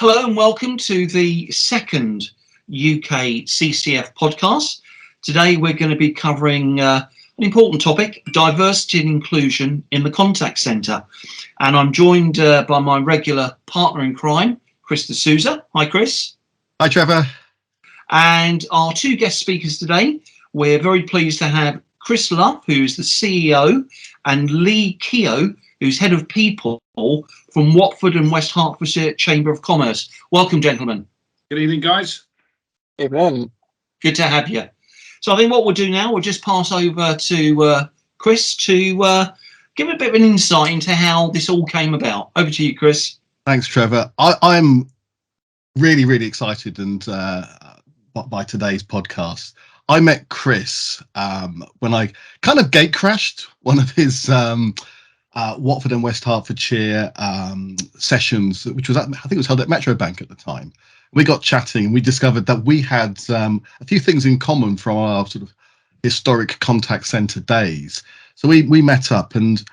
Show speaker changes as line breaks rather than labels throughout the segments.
Hello and welcome to the second UKCCF podcast. Today we're going to be covering an important topic, diversity and inclusion in the contact centre. And I'm joined by my regular partner in crime, Chris D'Souza. Hi, Chris.
Hi, Trevor.
And our two guest speakers today, we're very pleased to have Chris Love, who's the CEO, and Lee Keogh, who's Head of People from Watford and West Hertfordshire Chamber of Commerce. Welcome, gentlemen.
Good evening, guys.
Evening.
Good to have you. So I think what we'll do now, we'll just pass over to Chris to give a bit of an insight into how this all came about. Over to you, Chris.
Thanks, Trevor. I'm really excited and by today's podcast. I met Chris when I kind of gate crashed one of his Watford and West Hertfordshire sessions, which was I think it was held at Metro Bank at the time. We got chatting and we discovered that we had a few things in common from our sort of historic contact centre days. So we met up and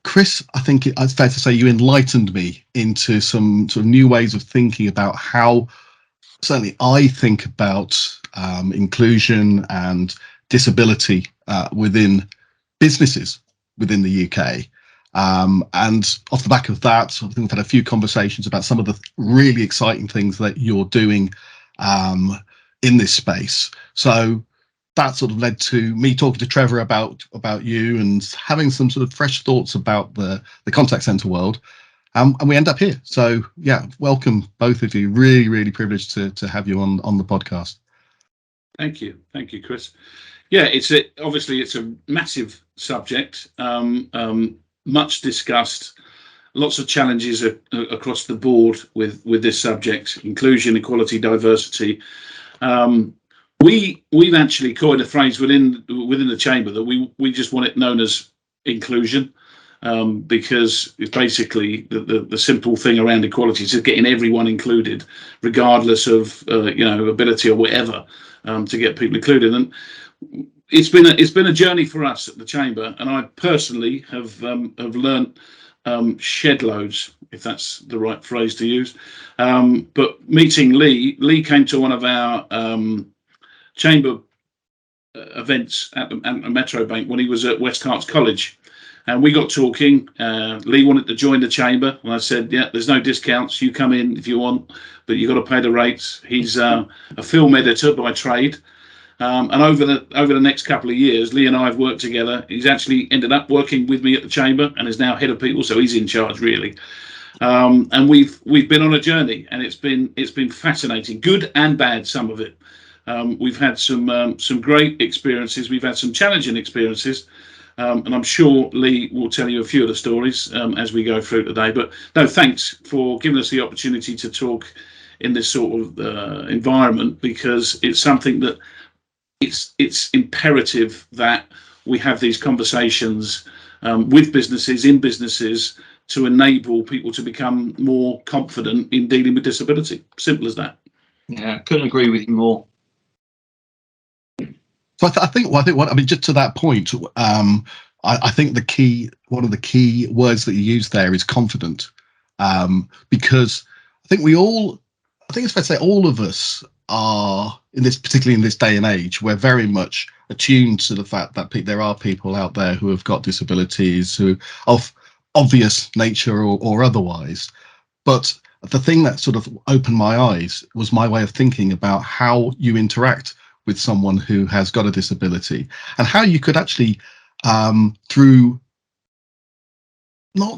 Chris, I think it's fair to say you enlightened me into some sort of new ways of thinking about how certainly I think about inclusion and disability within businesses within the UK. And off the back of that, I think we've had a few conversations about some of the really exciting things that you're doing in this space. So that sort of led to me talking to Trevor about you and having some sort of fresh thoughts about the contact centre world. And we end up here. So yeah, welcome both of you. Really privileged to have you on the podcast.
Thank you, Chris. Yeah, obviously it's a massive subject, much discussed, lots of challenges across the board with this subject: inclusion, equality, diversity. We've actually coined a phrase within the chamber that we just want it known as inclusion, because it's basically the simple thing around equality is just getting everyone included, regardless of ability or whatever, to get people included. And it's been a journey for us at the chamber, and I personally have learnt shed loads, if that's the right phrase to use. But meeting Lee came to one of our chamber events at Metro Bank when he was at West Herts College, and we got talking. Lee wanted to join the chamber, and I said, "Yeah, there's no discounts. You come in if you want, but you got to pay the rates." He's a film editor by trade. And over the next couple of years, Lee and I have worked together. He's actually ended up working with me at the chamber and is now head of people, so he's in charge really. And we've been on a journey, and it's been fascinating, good and bad, some of it. We've had some great experiences. We've had some challenging experiences, and I'm sure Lee will tell you a few of the stories as we go through today. But no, thanks for giving us the opportunity to talk in this sort of environment, because it's something that it's imperative that we have these conversations with businesses, in businesses, to enable people to become more confident in dealing with disability. Simple as that.
Yeah, couldn't agree with you more.
So I think just to that point, I think one of the key words that you use there is confident, because I think it's fair to say all of us are particularly in this day and age, we're very much attuned to the fact that there are people out there who have got disabilities, who of obvious nature or otherwise. But the thing that sort of opened my eyes was my way of thinking about how you interact with someone who has got a disability, and how you could actually, through no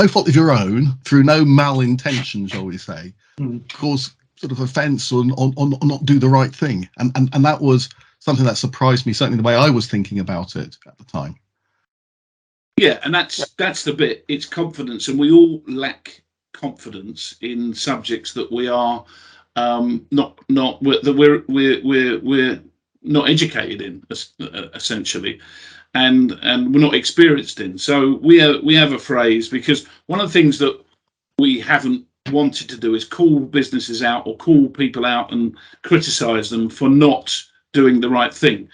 fault of your own, through no malintention, shall we say, cause sort of offence or not do the right thing. And that was something that surprised me, certainly the way I was thinking about it at the time.
Yeah, and that's the bit. It's confidence, and we all lack confidence in subjects that we are we're not educated in, essentially, and we're not experienced in. So we have a phrase, because one of the things that we haven't wanted to do is call businesses out or call people out and criticize them for not doing the right thing.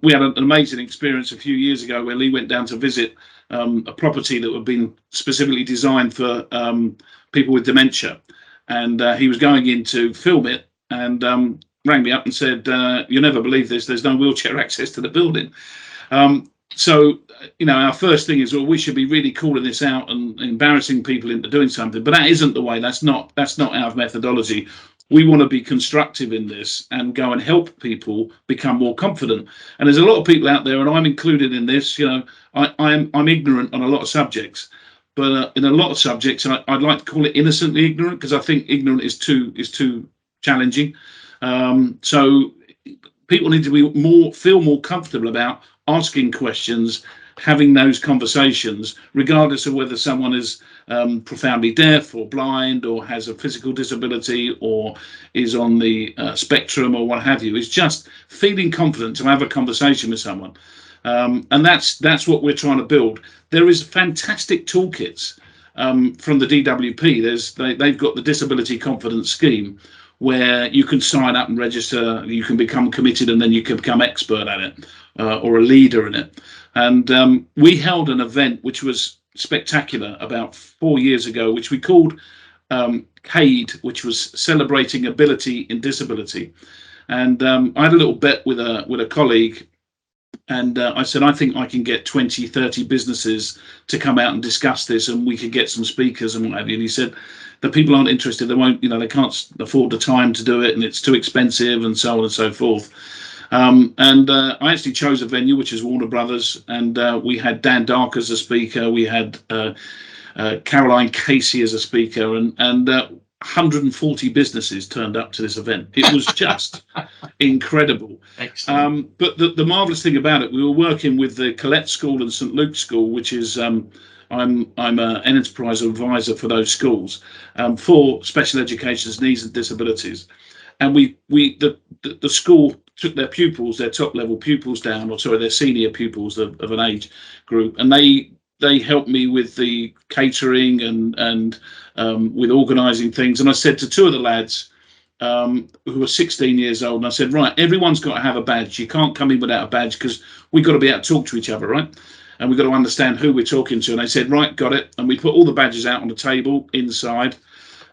We had an amazing experience a few years ago where Lee went down to visit a property that had been specifically designed for people with dementia, and he was going in to film it, and rang me up and said, "You'll never believe this. There's no wheelchair access to the building." So, our first thing is, well, we should be really calling this out and embarrassing people into doing something. But that isn't the way. That's not our methodology. We want to be constructive in this and go and help people become more confident. And there's a lot of people out there, and I'm included in this. I'm ignorant on a lot of subjects, but in a lot of subjects, I'd like to call it innocently ignorant, because I think ignorant is too challenging. So people need to feel more comfortable about asking questions, having those conversations, regardless of whether someone is profoundly deaf or blind or has a physical disability or is on the spectrum or what have you. It's just feeling confident to have a conversation with someone. And that's what we're trying to build. There is fantastic toolkits from the DWP. They've got the Disability Confidence Scheme, where you can sign up and register, you can become committed, and then you can become expert at it, or a leader in it. And we held an event which was spectacular about 4 years ago, which we called CADE, which was Celebrating Ability in Disability. And I had a little bet with a colleague, and I said, I think I can get 20, 30 businesses to come out and discuss this, and we could get some speakers and what have you. And he said, the people aren't interested. They won't, they can't afford the time to do it, and it's too expensive, and so on and so forth. And I actually chose a venue, which is Warner Brothers, and we had Dan Dark as a speaker. We had Caroline Casey as a speaker, and 140 businesses turned up to this event. It was just incredible.
Excellent.
But the marvelous thing about it, we were working with the Colette School and St Luke's School, which is I'm an enterprise advisor for those schools for special education's needs and disabilities. And the school took their pupils, their top level pupils down, their senior pupils of an age group, and they helped me with the catering and with organising things. And I said to two of the lads who were 16 years old, and I said, right, everyone's got to have a badge. You can't come in without a badge, because we've got to be able to talk to each other, right? And we've got to understand who we're talking to. And they said, right, got it. And we put all the badges out on the table inside.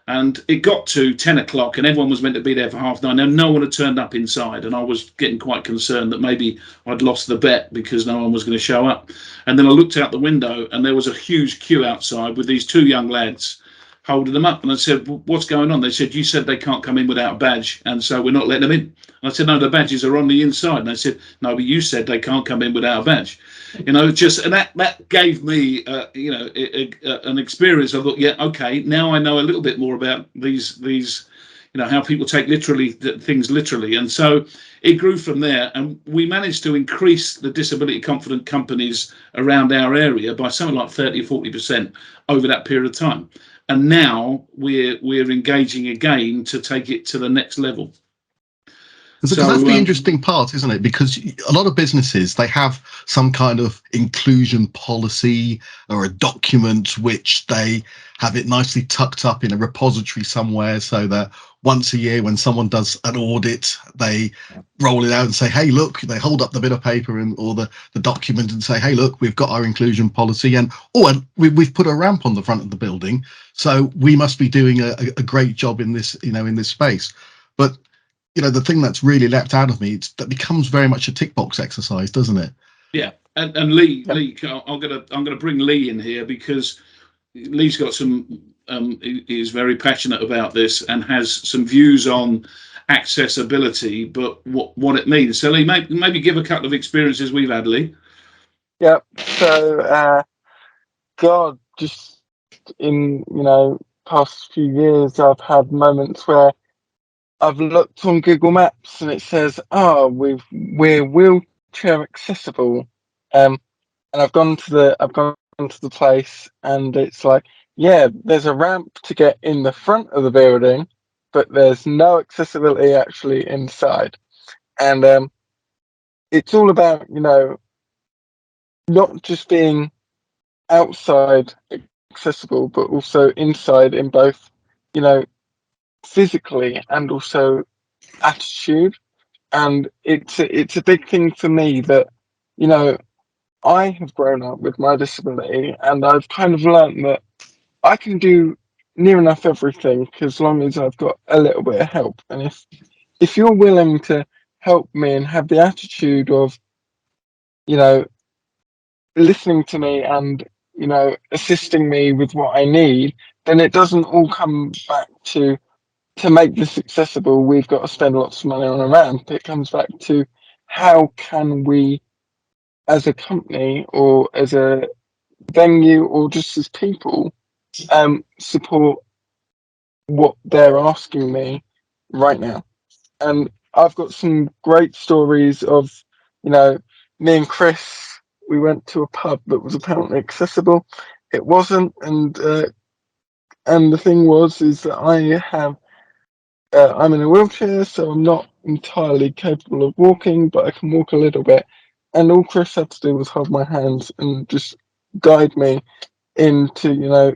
And it got to 10 o'clock, and everyone was meant to be there for 9:30, and no one had turned up inside. And I was getting quite concerned that maybe I'd lost the bet because no one was going to show up. And then I looked out the window, and there was a huge queue outside with these two young lads holding them up. And I said, what's going on? They said, you said they can't come in without a badge, and so we're not letting them in. And I said, no, the badges are on the inside. And they said, no, but you said they can't come in without a badge. And that gave me, an experience. I thought, yeah, okay, now I know a little bit more about these, how people take things literally. And so it grew from there, and we managed to increase the disability confident companies around our area by something like 30 or 40% over that period of time. And now we're engaging again to take it to the next level.
So that's the interesting part, isn't it? Because a lot of businesses, they have some kind of inclusion policy or a document which they have it nicely tucked up in a repository somewhere, so that once a year when someone does an audit, they roll it out and say, hey, look, they hold up the bit of paper or the document and say, hey, look, we've got our inclusion policy, and we've put a ramp on the front of the building, so we must be doing a great job in this, in this space. But the thing that's really leapt out of me, that becomes very much a tick box exercise, doesn't it?
Yeah, and Lee, I'm gonna bring Lee in here, because Lee's got some. Is very passionate about this and has some views on accessibility, but what it means. So Lee, maybe give a couple of experiences we've had, Lee.
Yeah. So, just in past few years, I've had moments where I've looked on Google Maps and it says, we're wheelchair accessible. And I've gone to the place, and it's like, yeah, there's a ramp to get in the front of the building, but there's no accessibility actually inside. And it's all about, not just being outside accessible, but also inside, in both, physically and also attitude. And it's a big thing for me that I have grown up with my disability, and I've kind of learned that I can do near enough everything as long as I've got a little bit of help. And if you're willing to help me and have the attitude of, you know, listening to me and, you know, assisting me with what I need, then it doesn't all come back to make this accessible, we've got to spend lots of money on a ramp. It comes back to how can we, as a company or as a venue or just as people, support what they're asking me right now. And I've got some great stories of, you know, me and Chris, we went to a pub that was apparently accessible. It wasn't, and the thing is that I'm in a wheelchair, so I'm not entirely capable of walking, but I can walk a little bit. And all Chris had to do was hold my hands and just guide me into, you know,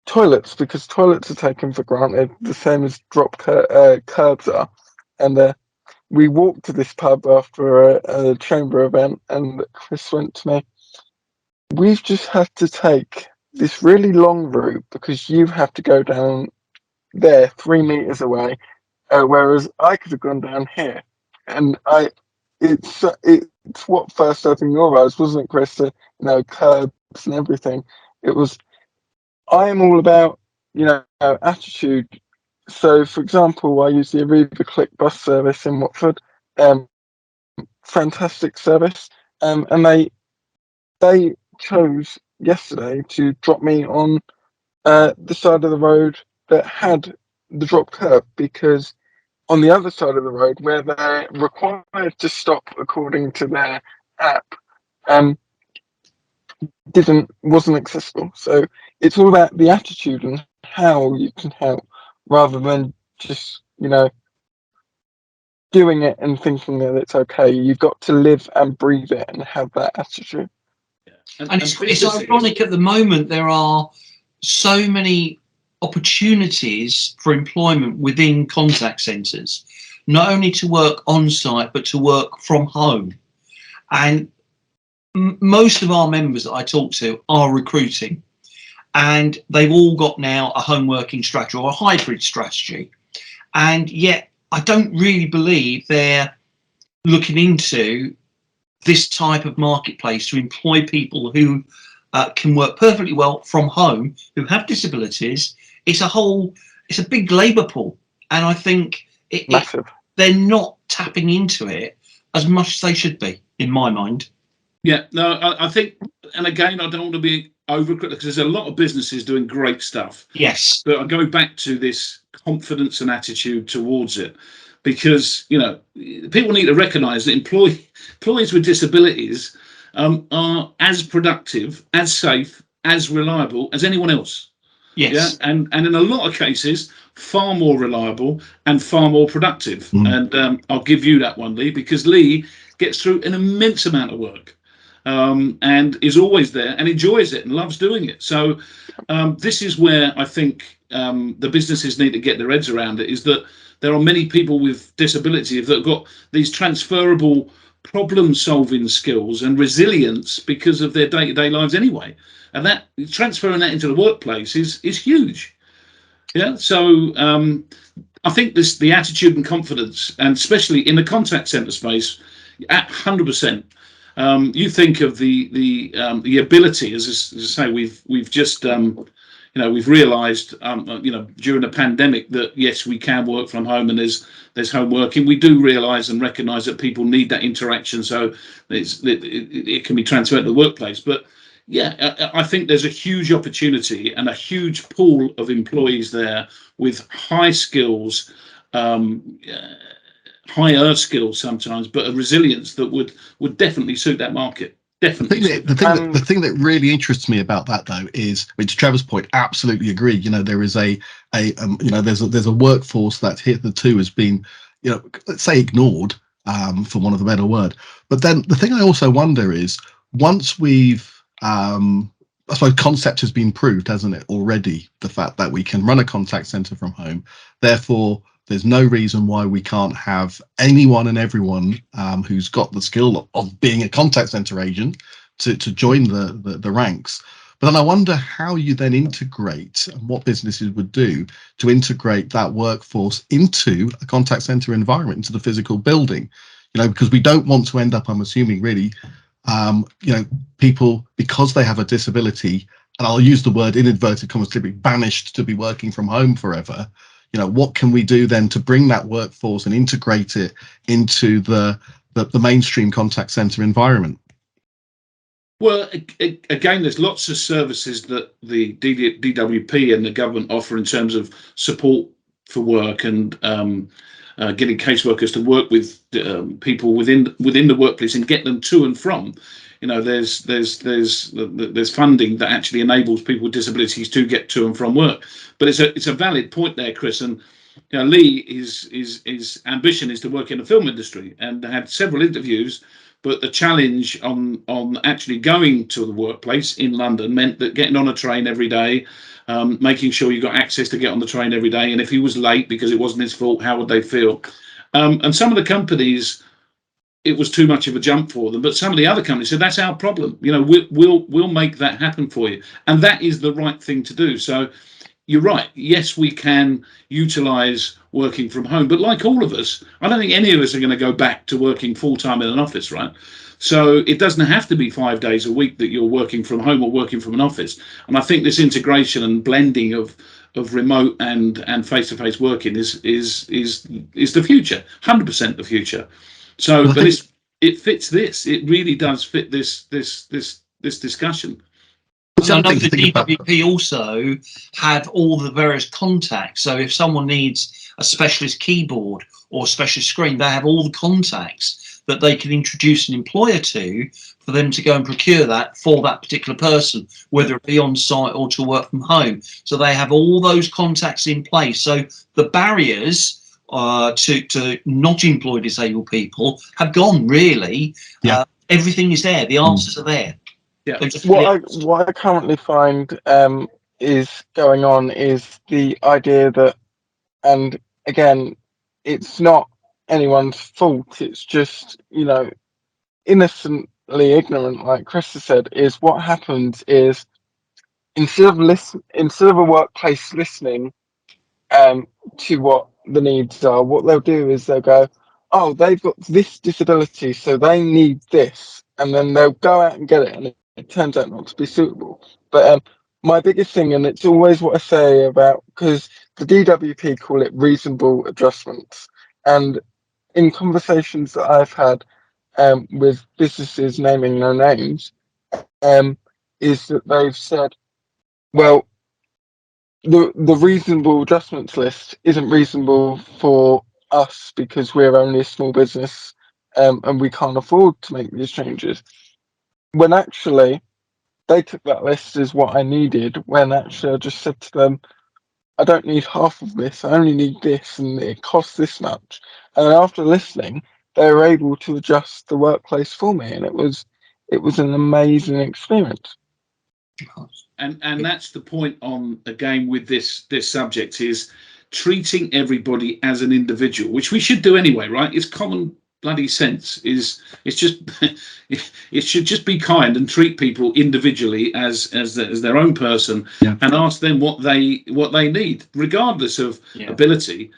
toilets, because toilets are taken for granted, the same as curbs are. And we walked to this pub after a chamber event, and Chris went to me, "We've just had to take this really long route because you have to go down there 3 meters away, whereas I could have gone down here." And it's what first opened your eyes, wasn't it, Chris? You know, curbs and everything. It was. I am all about, you know, attitude. So, for example, I use the Aviva Click bus service in Watford. Fantastic service. And they chose yesterday to drop me on the side of the road that had the drop curb, because on the other side of the road where they're required to stop according to their app, wasn't accessible. So it's all about the attitude and how you can help, rather than just, you know, doing it and thinking that it's okay. You've got to live and breathe it and have that attitude.
And it's ironic at the moment, there are so many opportunities for employment within contact centres, not only to work on site, but to work from home. And most of our members that I talk to are recruiting, and they've all got now a home working strategy or a hybrid strategy. And yet I don't really believe they're looking into this type of marketplace to employ people who can work perfectly well from home, who have disabilities. It's a big labour pool, and I think they're not tapping into it as much as they should be, in my mind.
Yeah, no, I think, and again, I don't want to be overcritical, because there's a lot of businesses doing great stuff.
Yes.
But I go back to this confidence and attitude towards it, because, you know, people need to recognise that employees with disabilities are as productive, as safe, as reliable as anyone else.
Yes.
Yeah, and in a lot of cases, far more reliable and far more productive. And I'll give you that one, Lee, because Lee gets through an immense amount of work. And is always there and enjoys it and loves doing it. So this is where I think the businesses need to get their heads around it, is that there are many people with disability that have got these transferable problem-solving skills and resilience because of their day-to-day lives anyway. And that transferring that into the workplace is huge. Yeah. So I think the attitude and confidence, and especially in the contact centre space, at 100%. You think of the ability, as I say, we've just we've realised during the pandemic that yes, we can work from home, and there's home working. We do realise and recognise that people need that interaction, so it can be transferred to the workplace. But yeah, I think there's a huge opportunity and a huge pool of employees there with high skills. Higher skills sometimes, but a resilience that would definitely suit that market. Definitely.
The thing that really interests me about that, though, is, to Trevor's point, absolutely agree. You know, there is there's a workforce that hitherto has been, you know, let's say ignored, for want of a better word. But then the thing I also wonder is, once we've I suppose concept has been proved, hasn't it, already, the fact that we can run a contact center from home, therefore there's no reason why we can't have anyone and everyone who's got the skill of being a contact center agent to join the ranks. But then I wonder how you then integrate, and what businesses would do to integrate that workforce into a contact center environment, into the physical building, because we don't want to end up, I'm assuming, really, people, because they have a disability, and I'll use the word in inverted commas, to be banished to be working from home forever. What can we do then to bring that workforce and integrate it into the mainstream contact center environment?
Well, again, there's lots of services that the DWP and the government offer in terms of support for work and getting caseworkers to work with people within the workplace and get them to and from. There's funding that actually enables people with disabilities to get to and from work. But it's a valid point there, Chris. And Lee, his ambition is to work in the film industry, and had several interviews. But the challenge on actually going to the workplace in London meant that getting on a train every day, making sure you got access to get on the train every day, and if he was late because it wasn't his fault, how would they feel? And some of the companies, it was too much of a jump for them, but some of the other companies said, that's our problem. We'll make that happen for you, and that is the right thing to do. So you're right. Yes, we can utilise working from home, but like all of us, I don't think any of us are going to go back to working full time in an office, right? So it doesn't have to be 5 days a week that you're working from home or working from an office. And I think this integration and blending of remote and face-to-face working is the future, 100% the future. So, well, but it fits this. It really does fit this discussion.
I know the DWP also have all the various contacts. So if someone needs a specialist keyboard or specialist screen, they have all the contacts that they can introduce an employer to for them to go and procure that for that particular person, whether it be on site or to work from home. So they have all those contacts in place. So the barriers to not employ disabled people have gone, really.
Yeah.
Everything is there. The answers are there.
Yeah.
What I currently find is going on is the idea that, and again, it's not anyone's fault. It's just, innocently ignorant, like Chris has said, is what happens is instead of a workplace listening to what the needs are, what they'll do is they'll go, oh, they've got this disability, so they need this, and then they'll go out and get it, and it turns out not to be suitable. But my biggest thing, and it's always what I say about, because the DWP call it reasonable adjustments, and in conversations that I've had with businesses naming no names, is that they've said, well, the reasonable adjustments list isn't reasonable for us because we're only a small business and we can't afford to make these changes. When actually they took that list as what I needed, when actually I just said to them, I don't need half of this, I only need this, and it costs this much. And after listening, they were able to adjust the workplace for me, and it was an amazing experience.
And that's the point on, again, with this subject, is treating everybody as an individual, which we should do anyway, right? It's common bloody sense. It should just be kind and treat people individually as their own person, and ask them what they need, regardless of ability.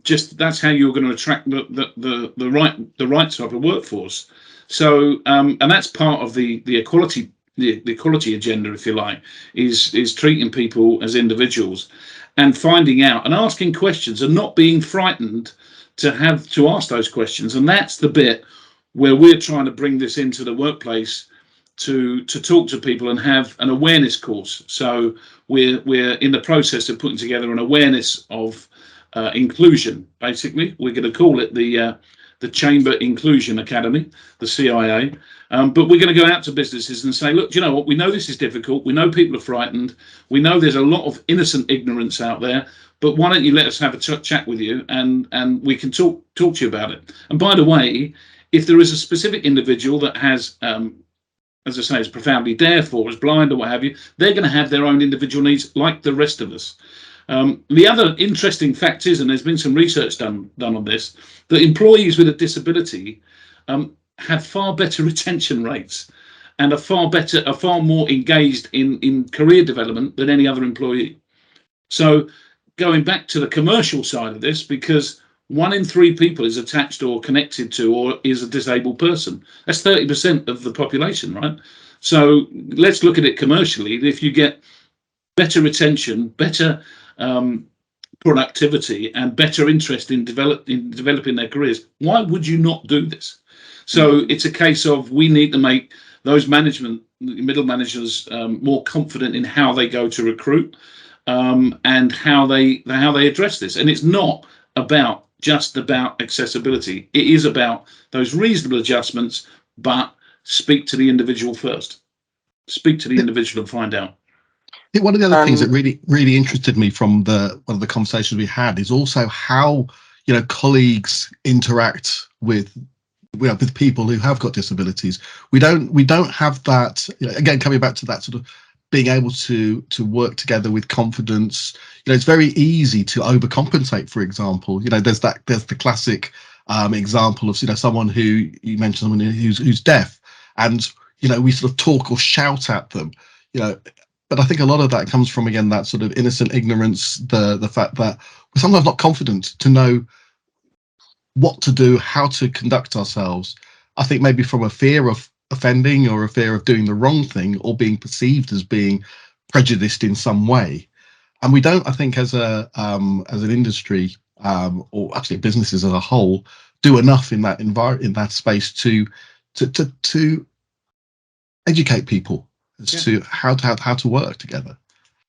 Just that's how you're going to attract the right type of workforce. So and that's part of the equality. The equality agenda, if you like, is treating people as individuals and finding out and asking questions and not being frightened to have to ask those questions. And that's the bit where we're trying to bring this into the workplace to talk to people and have an awareness course. So we're in the process of putting together an awareness of inclusion. Basically, we're going to call it the Chamber Inclusion Academy, the CIA. But we're going to go out to businesses and say, look, do you know what? We know this is difficult. We know people are frightened. We know there's a lot of innocent ignorance out there. But why don't you let us have a chat with you, and we can talk to you about it. And by the way, if there is a specific individual that has, as I say, is profoundly deaf or is blind or what have you, they're going to have their own individual needs like the rest of us. The other interesting fact is, and there's been some research done on this, that employees with a disability have far better retention rates and are far more engaged in career development than any other employee. So going back to the commercial side of this, because 1 in 3 people is attached or connected to or is a disabled person. That's 30% of the population, right? So let's look at it commercially. If you get better retention, better productivity, and better interest in developing their careers, why would you not do this? So it's a case of we need to make those middle managers more confident in how they go to recruit and how they address this. And it's not just about accessibility. It is about those reasonable adjustments, but speak to the individual first. Speak to the individual and find out.
I think one of the other things that really interested me from one of the conversations we had is also how colleagues interact with people who have got disabilities. We don't have that. Again, coming back to that sort of being able to work together with confidence. It's very easy to overcompensate. For example, there's the classic example of someone who you mentioned, someone who's deaf, and we sort of talk or shout at them. But I think a lot of that comes from, again, that sort of innocent ignorance, the fact that we're sometimes not confident to know what to do, how to conduct ourselves. I think maybe from a fear of offending or a fear of doing the wrong thing or being perceived as being prejudiced in some way. And we don't, I think, as an industry or actually businesses as a whole, do enough in that space to educate people as to how to work together.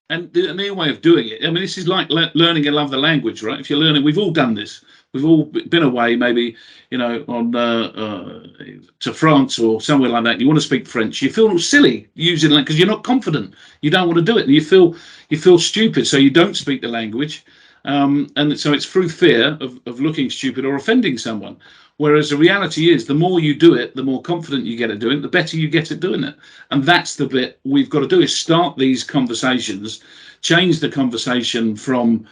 And the way of doing it, I mean, this is like learning and love the language, right? If you're learning, we've all done this. We've all been away, maybe, on to France or somewhere like that. You want to speak French. You feel silly using it because you're not confident. You don't want to do it, and you feel stupid, so you don't speak the language. And so it's through fear of looking stupid or offending someone. Whereas the reality is, the more you do it, the more confident you get at doing it, the better you get at doing it. And that's the bit we've got to do, is start these conversations, change the conversation from,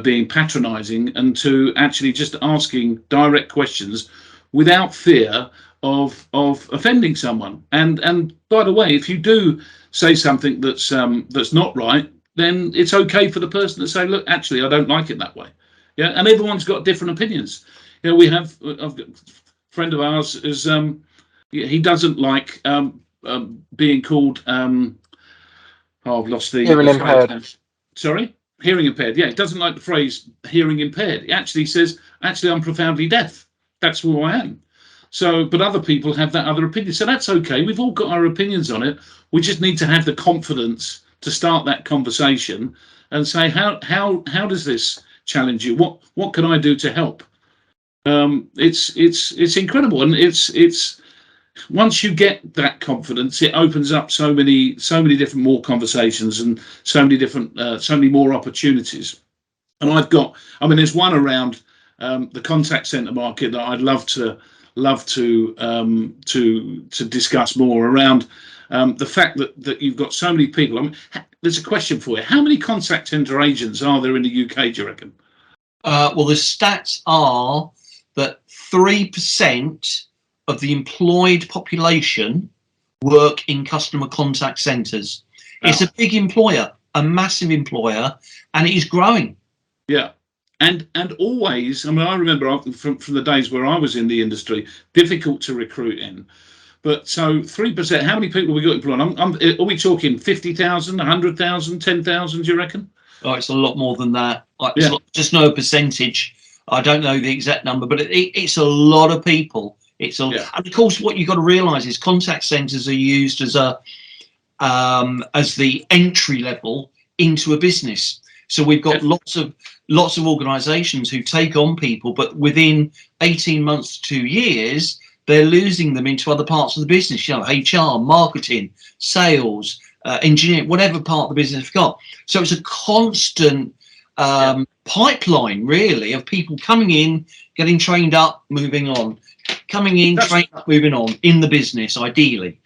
being patronizing and to actually just asking direct questions without fear of offending someone. And by the way, if you do say something that's not right, then it's okay for the person to say, look, actually, I don't like it that way. Yeah. And everyone's got different opinions. I've got a friend of ours is he doesn't like being called I've lost the
hearing impaired.
Sorry, hearing impaired. Yeah, he doesn't like the phrase hearing impaired. He actually says, actually, I'm profoundly deaf. That's who I am. So, but other people have that other opinion. So that's okay. We've all got our opinions on it. We just need to have the confidence to start that conversation and say, how does this challenge you? What can I do to help? It's incredible, and it's once you get that confidence, it opens up so many different more conversations and so many more opportunities. And there's one around the contact center market that I'd love to discuss more around the fact that you've got so many people. I mean, there's a question for you: how many contact center agents are there in the UK, do you reckon?
Well, the stats are that 3% of the employed population work in customer contact centres. Wow. It's a big employer, a massive employer, and it is growing.
Yeah, and always, I mean, I remember from the days where I was in the industry, difficult to recruit in. But so 3%, how many people have we got employed? Are we talking 50,000, 100,000, 10,000, do you reckon?
Oh, it's a lot more than that. Just know a percentage. I don't know the exact number, but it's a lot of people. And of course, what you've got to realise is contact centres are used as the entry level into a business. So we've got lots of organisations who take on people, but within 18 months to 2 years, they're losing them into other parts of the business. HR, marketing, sales, engineering, whatever part of the business we've got. So it's a constant pipeline, really, of people coming in, getting trained up, moving on, coming in, trained up, moving on in the business, ideally.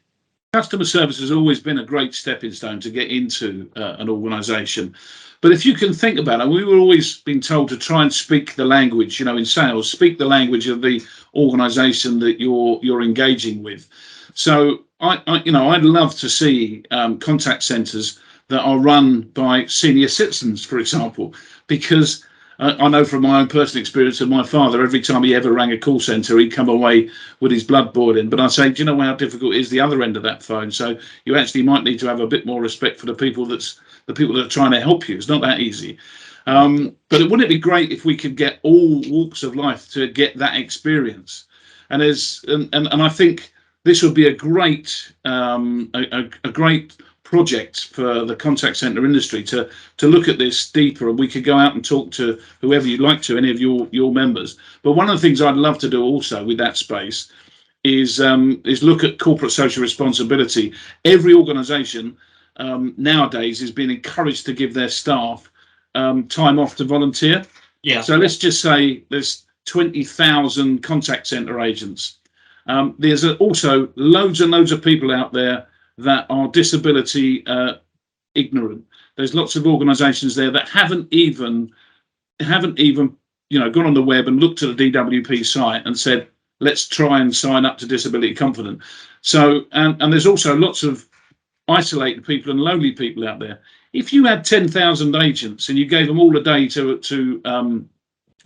Customer service has always been a great stepping stone to get into an organisation. But if you can think about it, we were always being told to try and speak the language, in sales, speak the language of the organisation that you're engaging with. So I'd love to see contact centres that are run by senior citizens, for example, because I know from my own personal experience of my father, every time he ever rang a call centre, he'd come away with his blood boiling. But I say, do you know how difficult it is the other end of that phone? So you actually might need to have a bit more respect for the people that are trying to help you. It's not that easy. But wouldn't it be great if we could get all walks of life to get that experience? And I think this would be a great great project for the contact center industry to look at this deeper, and we could go out and talk to whoever you'd like to, any of your members. But one of the things I'd love to do also with that space is look at corporate social responsibility. Every organization nowadays is being encouraged to give their staff time off to volunteer.
Yeah.
So let's just say there's 20,000 contact center agents. There's also loads and loads of people out there that are disability ignorant. There's lots of organisations there that haven't even gone on the web and looked at the DWP site and said, let's try and sign up to Disability Confident. So and there's also lots of isolated people and lonely people out there. If you had 10,000 agents and you gave them all a day to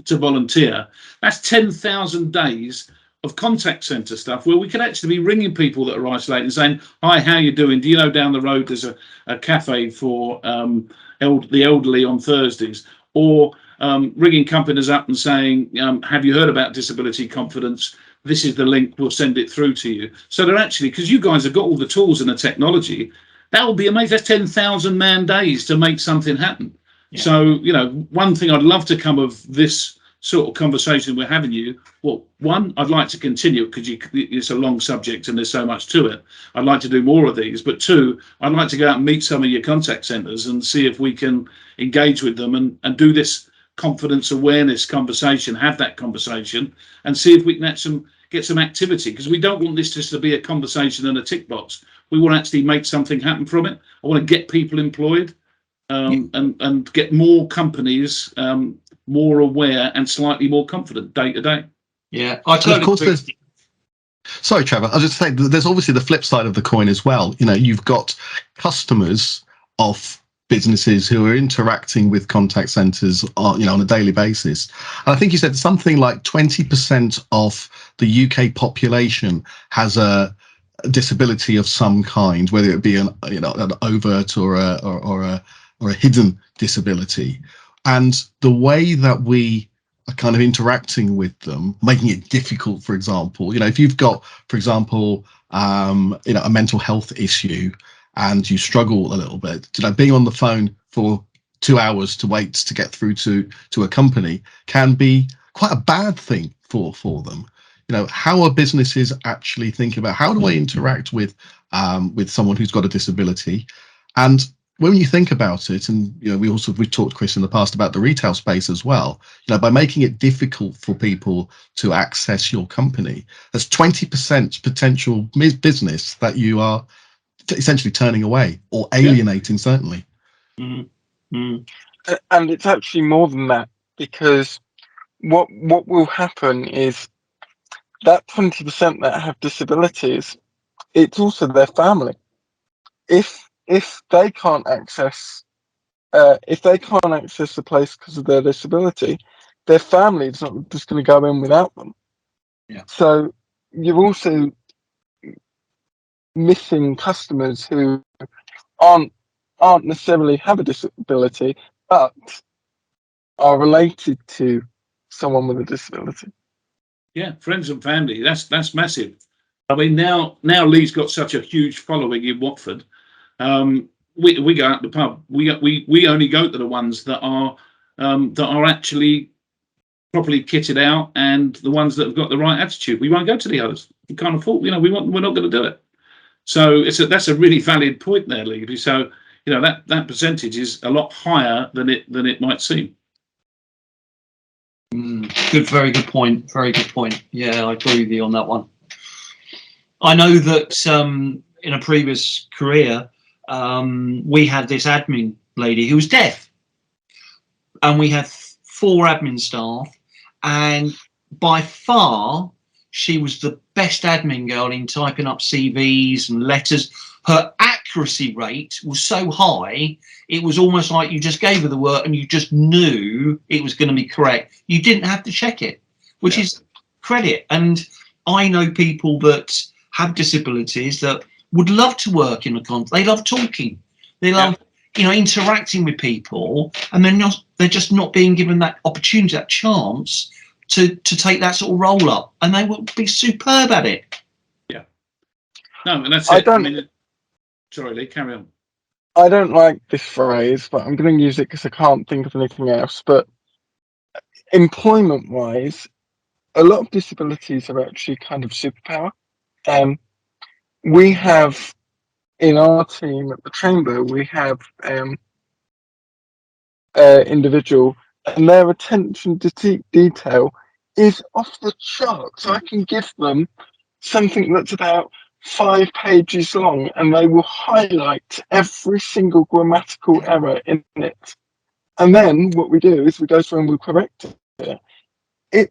volunteer, that's 10,000 days of contact centre stuff where we could actually be ringing people that are isolated and saying, hi, how you doing? Do you know down the road there's a cafe for the elderly on Thursdays? Or ringing companies up and saying, have you heard about Disability Confidence? This is the link, we'll send it through to you. So they're actually, because you guys have got all the tools and the technology, that will be amazing. That's 10,000 man days to make something happen. Yeah. So, one thing I'd love to come of this sort of conversation we're having one, I'd like to continue it because it's a long subject and there's so much to it. I'd like to do more of these, but two, I'd like to go out and meet some of your contact centres and see if we can engage with them and do this confidence awareness conversation, have that conversation and see if we can get some activity, because we don't want this just to be a conversation and a tick box. We want to actually make something happen from it. I want to get people employed and get more companies more aware and slightly more confident day to day.
Yeah, I totally agree.
Sorry, Trevor. I was just saying, there's obviously the flip side of the coin as well. You've got customers of businesses who are interacting with contact centres on a daily basis. And I think you said something like 20% of the UK population has a disability of some kind, whether it be an overt or a hidden disability. And the way that we are kind of interacting with them, making it difficult, for example, if you've got, for example, a mental health issue and you struggle a little bit, being on the phone for 2 hours to wait to get through to a company can be quite a bad thing for them. How are businesses actually thinking about how do I interact with someone who's got a disability? And when you think about it, and we've talked, Chris, in the past about the retail space as well, by making it difficult for people to access your company, that's 20% potential business that you are essentially turning away or alienating, certainly.
Mm-hmm. Mm-hmm.
And it's actually more than that, because what will happen is that 20% that have disabilities, it's also their family. If they can't access the place because of their disability, their family is not just going to go in without them.
Yeah.
So you're also missing customers who aren't necessarily have a disability, but are related to someone with a disability.
Yeah, friends and family. That's massive. I mean, now Lee's got such a huge following in Watford. We go out to the pub. We only go to the ones that are actually properly kitted out and the ones that have got the right attitude. We won't go to the others. We can't afford. We're not going to do it. So that's a really valid point there, Lee. So that percentage is a lot higher than it might seem.
Very good point. Very good point. Yeah, I agree with you on that one. I know that in a previous career, we had this admin lady who was deaf, and we had 4 admin staff, and by far she was the best admin girl in typing up CVs and letters. Her accuracy rate was so high, it was almost like you just gave her the work and you just knew it was going to be correct. You didn't have to check it, which is credit. And I know people that have disabilities that would love to work in a context. They love talking. They love, interacting with people, and they're just not being given that opportunity, that chance to take that sort of role up, and they will be superb at it.
Yeah. No, and that's it. Sorry, Lee, carry on.
I don't like this phrase, but I'm going to use it because I can't think of anything else. But employment-wise, a lot of disabilities are actually kind of superpower. We have, in our team at the Chamber, we have individual, and their attention to detail is off the charts. I can give them something that's about 5 pages long, and they will highlight every single grammatical error in it. And then what we do is we go through and we correct it.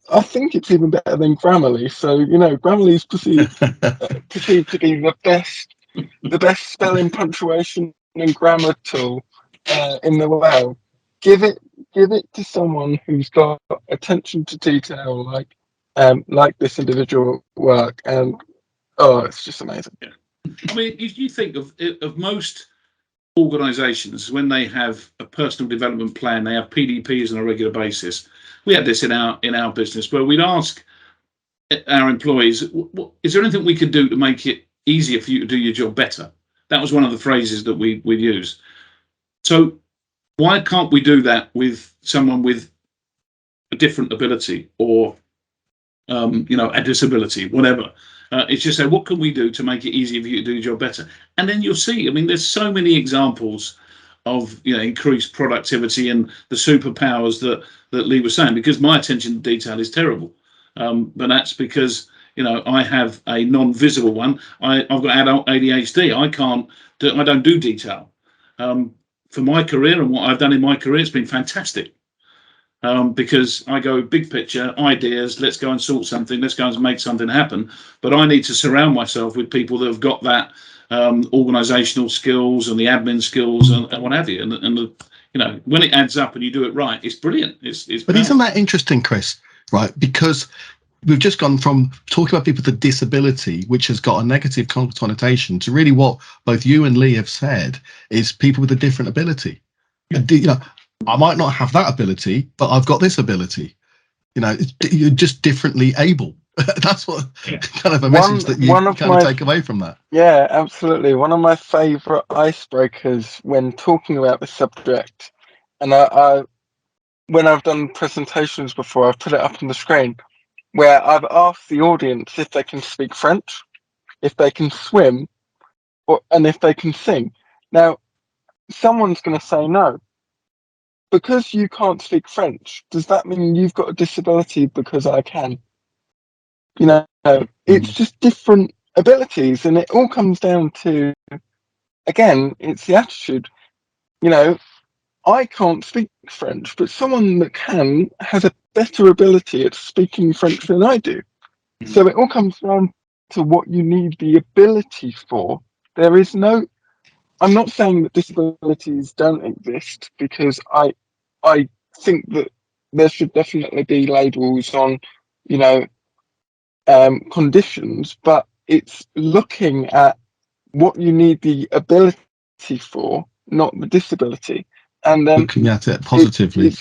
I think it's even better than Grammarly. So Grammarly is perceived to be the best spelling, punctuation, and grammar tool in the world. Give it to someone who's got attention to detail, like this individual work, and it's just amazing.
Yeah. I mean, you think of most organisations when they have a personal development plan, they have PDPs on a regular basis. We had this in our business where we'd ask our employees, is there anything we could do to make it easier for you to do your job better? That was one of the phrases that we'd use. So why can't we do that with someone with a different ability or a disability, whatever? It's just say, what can we do to make it easier for you to do your job better? And then you'll see, I mean, there's so many examples of increased productivity and the superpowers that Lee was saying, because my attention to detail is terrible. But that's because I have a non-visible one. I've got adult ADHD. I don't do detail. For my career and what I've done in my career, it's been fantastic. Because I go big picture, ideas, let's go and sort something, let's go and make something happen. But I need to surround myself with people that have got that organisational skills and the admin skills and what have you. And when it adds up and you do it right, it's brilliant. But
isn't that interesting, Chris? Right, because we've just gone from talking about people with a disability, which has got a negative connotation, to really what both you and Lee have said is people with a different ability. Yeah. I might not have that ability, but I've got this ability. You're just differently able. That's what kind of a message that you kind of take away from that.
Yeah, absolutely. One of my favourite icebreakers when talking about this subject, and I when I've done presentations before, I've put it up on the screen, where I've asked the audience if they can speak French, if they can swim, and if they can sing. Now, someone's going to say no. Because you can't speak French, does that mean you've got a disability because I can? It's just different abilities, and it all comes down to, again, it's the attitude. I can't speak French, but someone that can has a better ability at speaking French than I do. So it all comes down to what you need the ability for. I'm not saying that disabilities don't exist, because I think that there should definitely be labels on, conditions, but it's looking at what you need the ability for, not the disability. And
looking at it positively.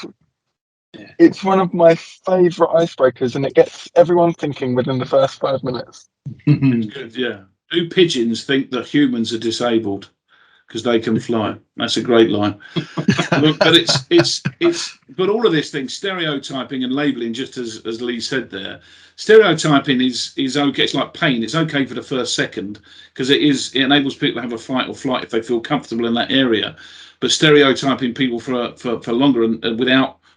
It's one of my favourite icebreakers, and it gets everyone thinking within the first 5 minutes.
It's good, yeah. Do pigeons think that humans are disabled because they can fly? That's a great line. But all of this thing, stereotyping and labelling, just as Lee said there, stereotyping is okay. It's like pain. It's okay for the first second because it enables people to have a fight or flight if they feel comfortable in that area. But stereotyping people for longer and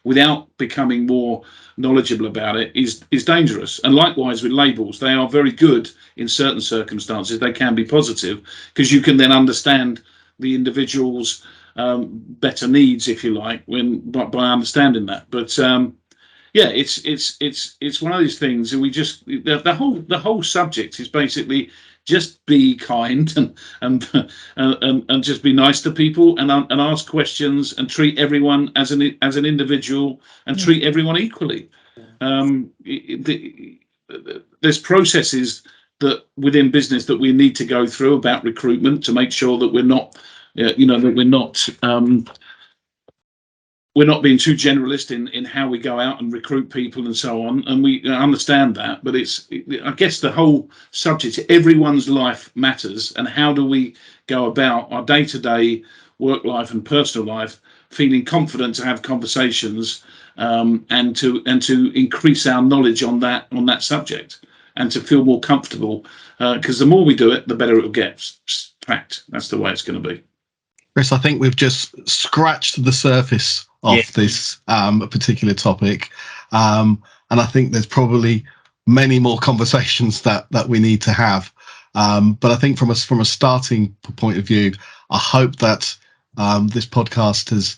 without becoming more knowledgeable about it is dangerous. And likewise with labels, they are very good in certain circumstances. They can be positive because you can then understand the individual's better needs, if you like, by understanding that. But yeah, it's one of these things, and we just the whole subject is basically just be kind and just be nice to people and ask questions and treat everyone as an individual and treat everyone equally. There's processes that within business that we need to go through about recruitment to make sure that we're not we're not being too generalist in how we go out and recruit people and so on, and we understand that, but I guess the whole subject, everyone's life matters, and how do we go about our day-to-day work life and personal life feeling confident to have conversations, and to increase our knowledge on that subject, and to feel more comfortable, because the more we do it, the better it will get. Fact, that's the way it's going to be.
Chris, I think we've just scratched the surface of this particular topic, and I think there's probably many more conversations that we need to have. But I think from a starting point of view, I hope that this podcast has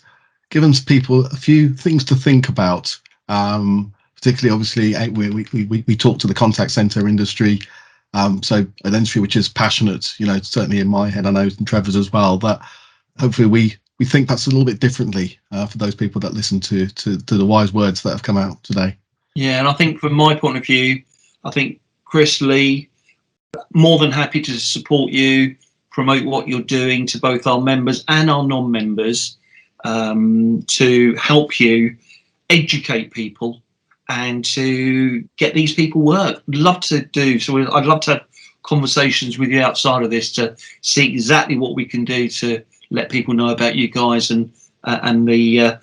given people a few things to think about. Particularly, obviously, we talk to the contact center industry, so an industry which is passionate. Certainly in my head, I know in Trevor's as well. That hopefully we think that's a little bit differently for those people that listen to the wise words that have come out today.
Yeah, and I think from my point of view, I think Chris, Lee, more than happy to support you, promote what you're doing to both our members and our non-members, to help you educate people and to get these people work. Love to do so. I'd love to have conversations with you outside of this to see exactly what we can do to let people know about you guys and the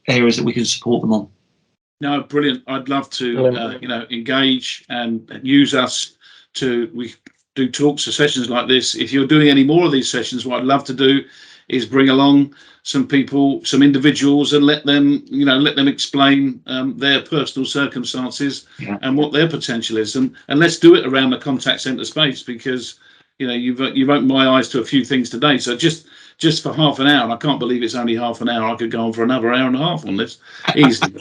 areas that we can support them on.
No, brilliant. I'd love to engage and use us we do talks or sessions like this. If you're doing any more of these sessions, what I'd love to do is bring along some people, some individuals, and let them explain their personal circumstances and what their potential is, and let's do it around the contact center space, because you've opened my eyes to a few things today. So just for half an hour, and I can't believe it's only half an hour. I could go on for another hour and a half on this easily.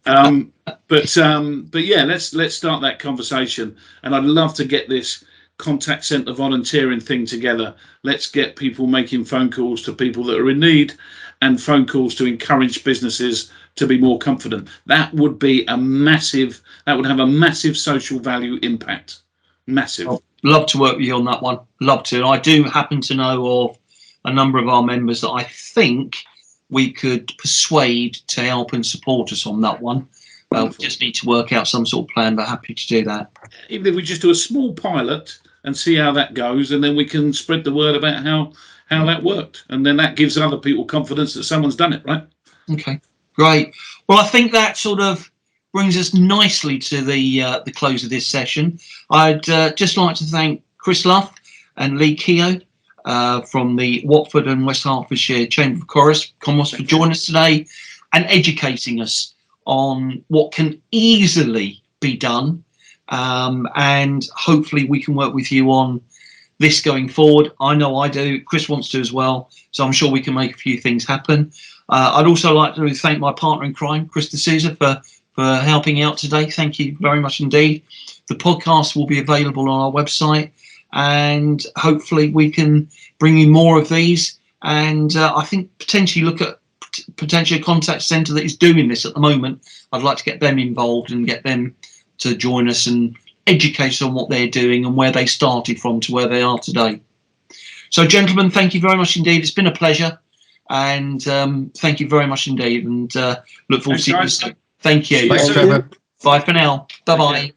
But yeah, let's start that conversation, and I'd love to get this contact center volunteering thing together. Let's get people making phone calls to people that are in need, and phone calls to encourage businesses to be more confident. That would have a massive social value impact. Massive.
I'd love to work with you on that one. Love to. I do happen to know of a number of our members that I think we could persuade to help and support us on that one. We just need to work out some sort of plan, but happy to do that.
Even if we just do a small pilot and see how that goes, and then we can spread the word about how that worked, and then that gives other people confidence that someone's done it, right?
Okay, great. Well, I think that sort of brings us nicely to the close of this session. I'd just like to thank Chris Luff and Lee Keogh from the Watford and West Hertfordshire Chamber of Commerce for joining us today and educating us on what can easily be done, and hopefully we can work with you on this going forward. I know I do. Chris wants to as well, so I'm sure we can make a few things happen. I'd also like to thank my partner in crime, Chris D'Souza, for helping out today. Thank you very much indeed. The podcast will be available on our website, and hopefully we can bring you more of these, and I think potentially look at potentially a contact centre that is doing this at the moment. I'd like to get them involved and get them to join us and educate us on what they're doing and where they started from to where they are today. So, gentlemen, thank you very much indeed. It's been a pleasure, and thank you very much indeed, and look forward to seeing you soon. Thank you.
Thanks, Trevor.
Bye for now. Bye-bye.